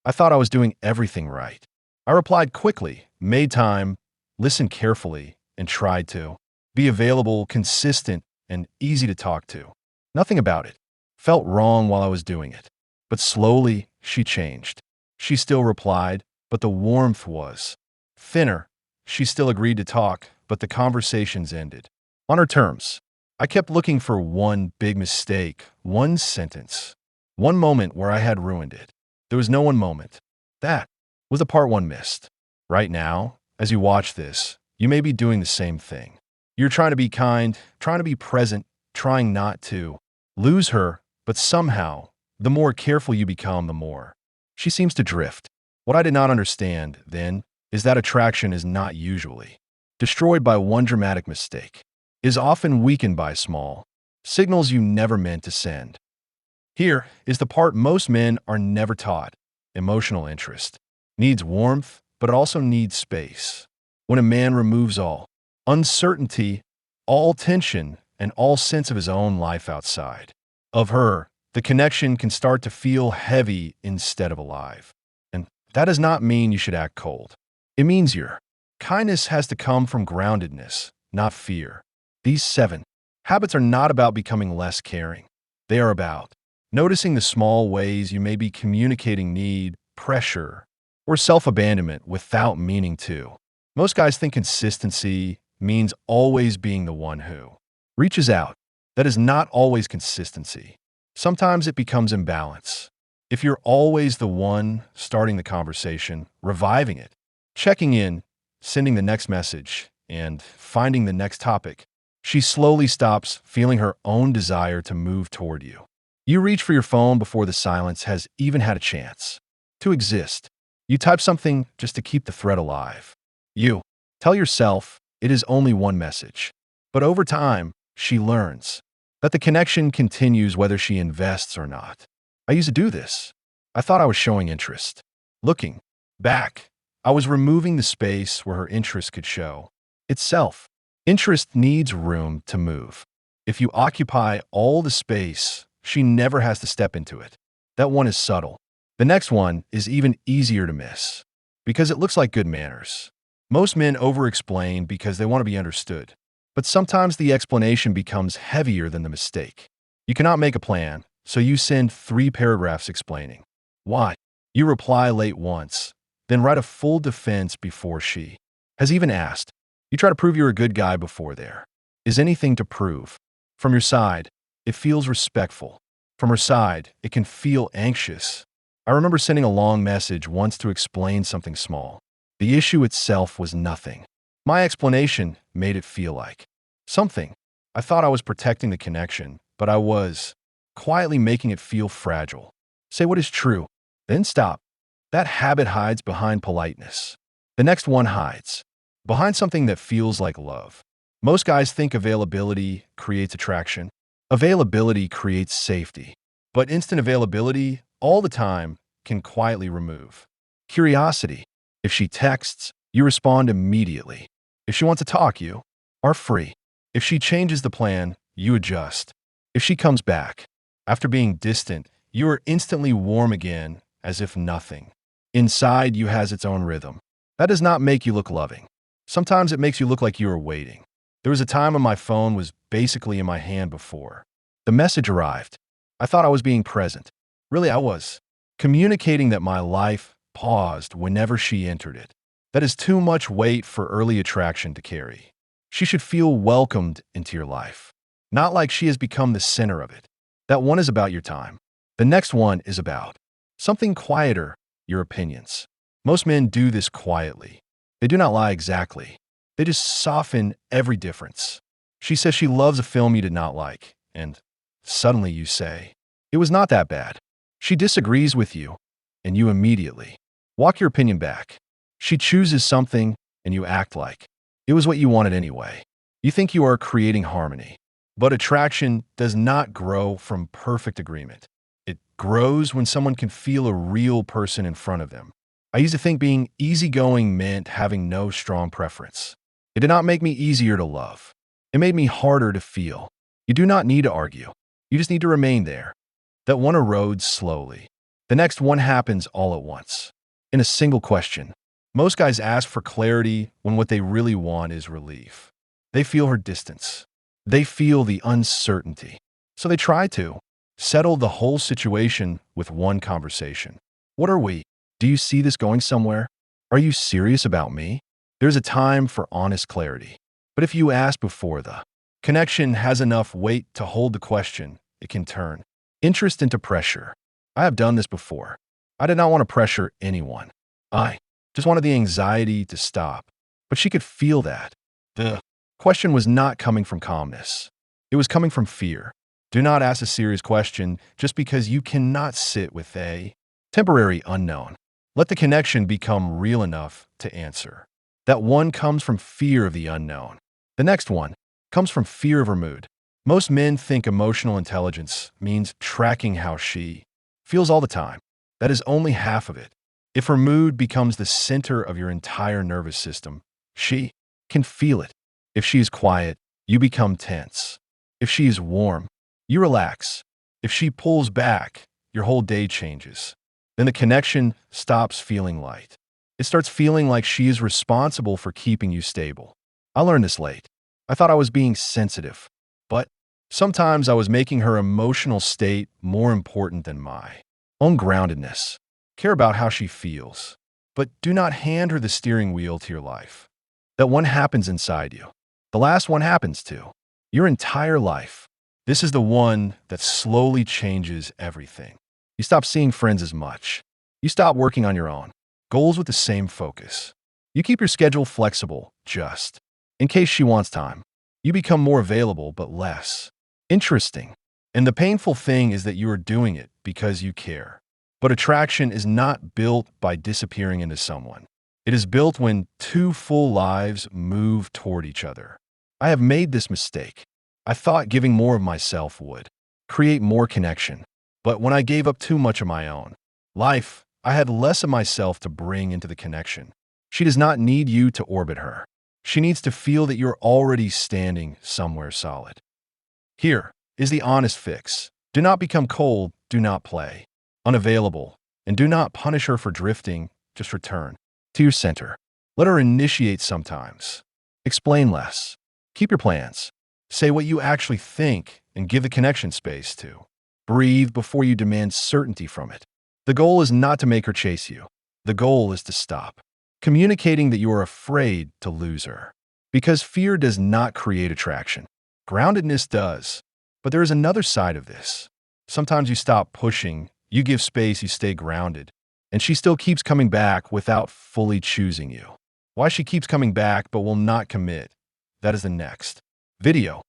I thought I was doing everything right. I replied quickly, made time, listened carefully, and tried to be available, consistent, and easy to talk to. Nothing about it felt wrong while I was doing it. But slowly, she changed. She still replied, but the warmth was thinner. She still agreed to talk, but the conversations ended on her terms. I kept looking for one big mistake, one sentence, one moment where I had ruined it. There was no one moment. That was the part one missed. Right now, as you watch this, you may be doing the same thing. You're trying to be kind, trying to be present, trying not to lose her, but somehow, the more careful you become, the more she seems to drift. What I did not understand, then, is that attraction is not usually destroyed by one dramatic mistake, is often weakened by small signals you never meant to send. Here is the part most men are never taught. Emotional interest needs warmth, but it also needs space. When a man removes all uncertainty, all tension, and all sense of his own life outside of her, the connection can start to feel heavy instead of alive. And that does not mean you should act cold. It means your kindness has to come from groundedness, not fear. These 7 habits are not about becoming less caring. They are about noticing the small ways you may be communicating need, pressure, or self-abandonment without meaning to. Most guys think consistency means always being the one who reaches out. That is not always consistency. Sometimes it becomes imbalance. If you're always the one starting the conversation, reviving it, checking in, sending the next message, and finding the next topic, she slowly stops feeling her own desire to move toward you. You reach for your phone before the silence has even had a chance to exist. You type something just to keep the thread alive. You tell yourself it is only one message. But over time, she learns that the connection continues whether she invests or not. I used to do this. I thought I was showing interest. Looking back, I was removing the space where her interest could show itself. Interest needs room to move. If you occupy all the space, she never has to step into it. That one is subtle. The next one is even easier to miss because it looks like good manners. Most men over-explain because they want to be understood. But sometimes the explanation becomes heavier than the mistake. You cannot make a plan, so you send 3 paragraphs explaining why. You reply late once, then write a full defense before she has even asked. You try to prove you're a good guy before there is anything to prove. From your side, it feels respectful. From her side, it can feel anxious. I remember sending a long message once to explain something small. The issue itself was nothing. My explanation made it feel like something. I thought I was protecting the connection, but I was quietly making it feel fragile. Say what is true, then stop. That habit hides behind politeness. The next one hides behind something that feels like love. Most guys think availability creates attraction. Availability creates safety. But instant availability, all the time, can quietly remove curiosity. If she texts, you respond immediately. If she wants to talk, you are free. If she changes the plan, you adjust. If she comes back, after being distant, you are instantly warm again, as if nothing inside you has its own rhythm. That does not make you look loving. Sometimes it makes you look like you are waiting. There was a time when my phone was basically in my hand before the message arrived. I thought I was being present. Really, I was communicating that my life paused whenever she entered it. That is too much weight for early attraction to carry. She should feel welcomed into your life, not like she has become the center of it. That one is about your time. The next one is about something quieter, your opinions. Most men do this quietly. They do not lie exactly. They just soften every difference. She says she loves a film you did not like, and suddenly you say, it was not that bad. She disagrees with you, and you immediately walk your opinion back. She chooses something, and you act like it was what you wanted anyway. You think you are creating harmony. But attraction does not grow from perfect agreement. It grows when someone can feel a real person in front of them. I used to think being easygoing meant having no strong preference. It did not make me easier to love. It made me harder to feel. You do not need to argue. You just need to remain there. That one erodes slowly. The next one happens all at once, in a single question. Most guys ask for clarity when what they really want is relief. They feel her distance. They feel the uncertainty. So they try to settle the whole situation with one conversation. What are we? Do you see this going somewhere? Are you serious about me? There's a time for honest clarity. But if you ask before the connection has enough weight to hold the question, it can turn interest into pressure. I have done this before. I did not want to pressure anyone. I just wanted the anxiety to stop. But she could feel that. The question was not coming from calmness. It was coming from fear. Do not ask a serious question just because you cannot sit with a temporary unknown. Let the connection become real enough to answer. That one comes from fear of the unknown. The next one comes from fear of her mood. Most men think emotional intelligence means tracking how she feels all the time. That is only half of it. If her mood becomes the center of your entire nervous system, she can feel it. If she is quiet, you become tense. If she is warm, you relax. If she pulls back, your whole day changes. Then the connection stops feeling light. It starts feeling like she is responsible for keeping you stable. I learned this late. I thought I was being sensitive, but sometimes I was making her emotional state more important than my own groundedness. Care about how she feels, but do not hand her the steering wheel to your life. That one happens inside you. The last one happens too. Your entire life. This is the one that slowly changes everything. You stop seeing friends as much. You stop working on your own goals with the same focus. You keep your schedule flexible, just in case she wants time. You become more available, but less interesting. And the painful thing is that you are doing it because you care. But attraction is not built by disappearing into someone. It is built when two full lives move toward each other. I have made this mistake. I thought giving more of myself would create more connection. But when I gave up too much of my own life, I had less of myself to bring into the connection. She does not need you to orbit her. She needs to feel that you're already standing somewhere solid. Here is the honest fix. Do not become cold, do not play unavailable, and do not punish her for drifting. Just return to your center. Let her initiate sometimes. Explain less. Keep your plans. Say what you actually think and give the connection space to breathe before you demand certainty from it. The goal is not to make her chase you. The goal is to stop communicating that you are afraid to lose her. Because fear does not create attraction. Groundedness does. But there is another side of this. Sometimes you stop pushing, you give space, you stay grounded, and she still keeps coming back without fully choosing you. Why she keeps coming back but will not commit, that is the next video.